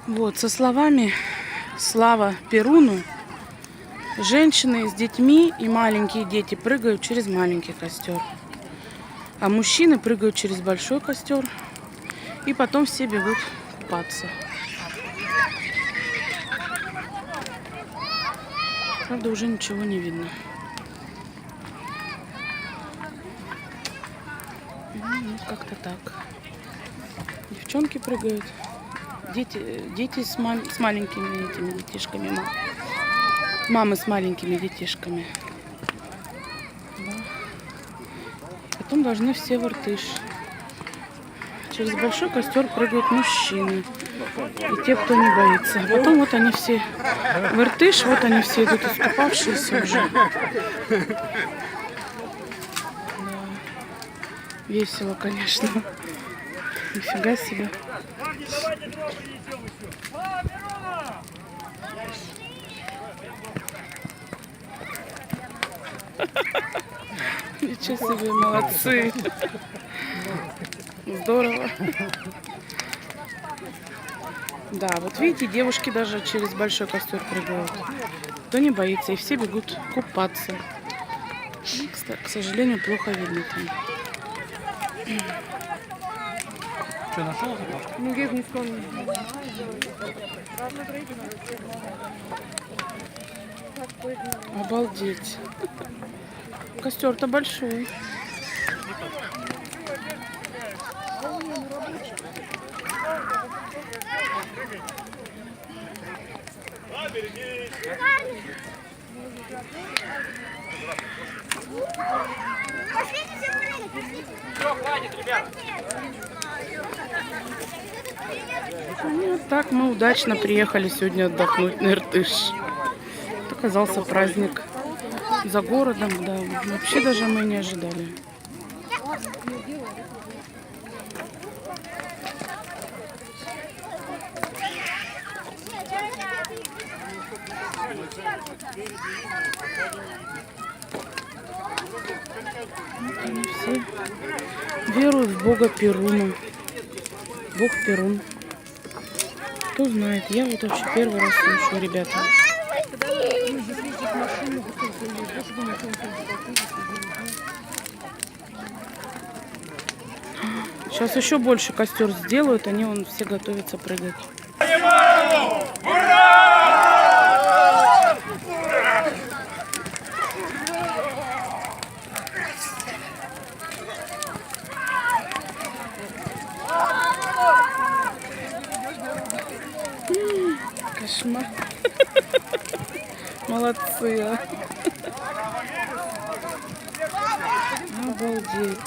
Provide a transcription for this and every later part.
Вот, со словами «Слава Перуну», женщины с детьми и маленькие дети прыгают через маленький костер. А мужчины прыгают через большой костер. И потом все бегут купаться. Правда, уже ничего не видно. Ну, как-то так. Девчонки прыгают. Дети с маленькими этими детишками. Мамы с маленькими детишками. Да. Потом должны все в Иртыш. Через большой костер прыгают мужчины. И те, кто не боится. А потом вот они все в Иртыш, вот они все идут искупавшиеся уже. Да. Весело, конечно. Нифига себе. Ничего себе, молодцы. Здорово. Да, вот видите, девушки даже через большой костер прыгают. Кто не боится, и все бегут купаться. Кстати, к сожалению, плохо видно там. Что, нашел? Ну, я не вспомню. Обалдеть. Костер-то большой. Все, хватит, ребят. Ну, вот так мы удачно приехали сегодня отдохнуть на Иртыш. Оказался праздник за городом, да. Вообще даже мы не ожидали. Вот они все веруют в Бога Перуна. Бог Перун. Кто знает, я вот вообще первый раз слышу, ребята. Сейчас еще больше костер сделают, они вон все готовятся прыгать. Кошмар. Молодцы, а. Обалдеть.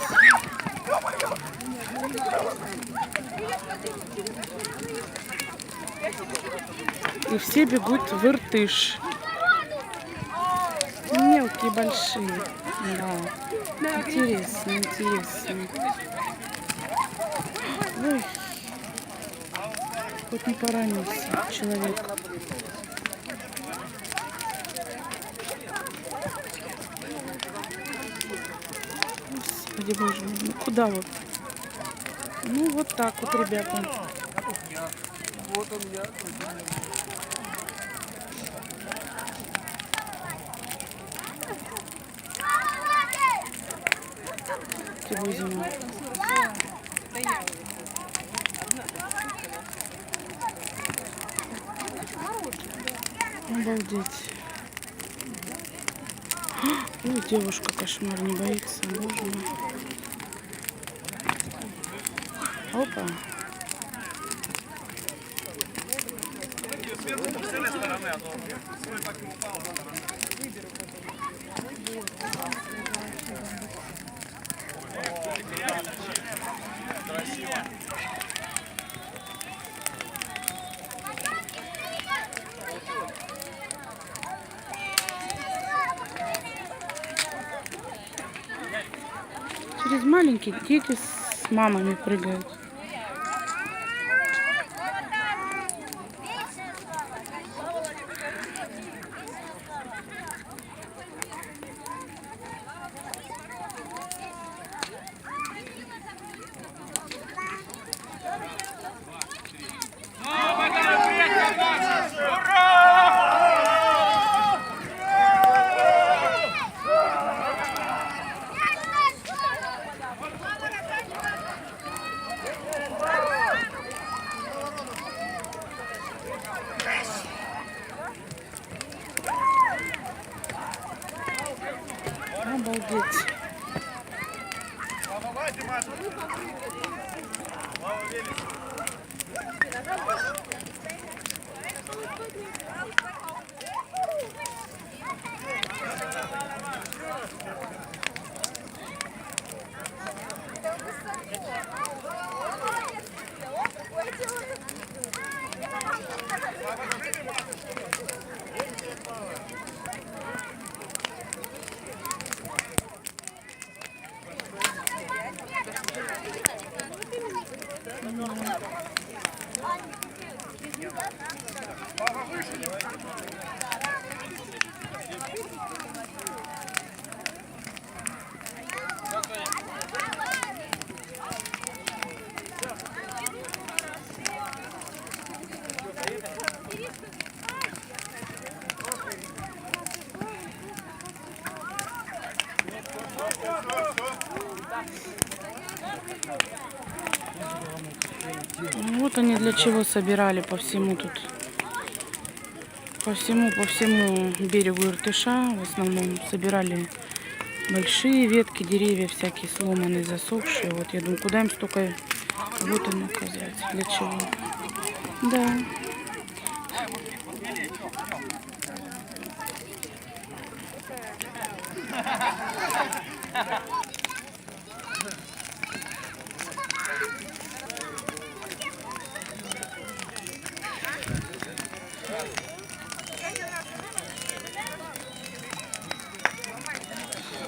И все бегут в Иртыш. Мелкие, большие. Да. Интересно, интересно. Ой. Хоть не поранился человек. Господи боже мой, ну куда вот? Ну вот так вот, ребята. Вот он я. Возьму. Обалдеть. Ой, девушка, кошмар, не боится. Боже мой. Опа. Через маленькие дети с мамами прыгают. Ну, вот они для чего собирали по всему тут. По всему берегу Иртыша в основном собирали большие ветки, деревья всякие сломанные, засохшие. Вот я думаю, куда им столько, вот оно, оказывается, для чего. Да.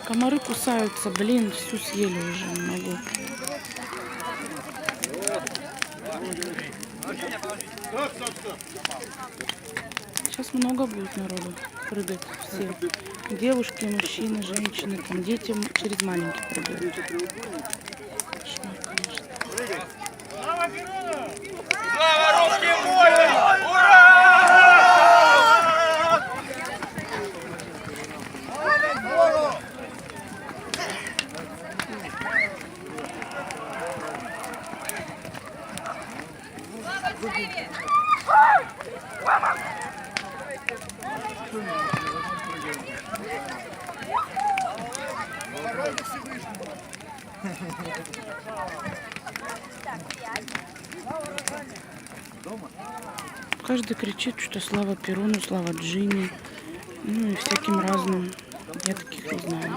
Комары кусаются, блин, всю съели уже, не могу. Сейчас много будет народу прыгать все. Девушки, мужчины, женщины, там дети через маленьких прыгают. Кошмар, конечно. Слава русским воинам! Ура! Каждый кричит, что слава Перуну, слава Джинни, ну и всяким разным. Я таких не знаю.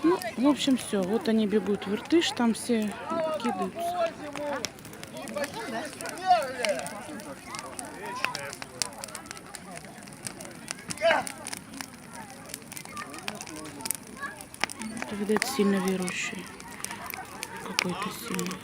Ну, в общем, все. Вот они бегут в Иртыш, там все кидаются. Это, видать, сильно верующий. Какой-то сильный.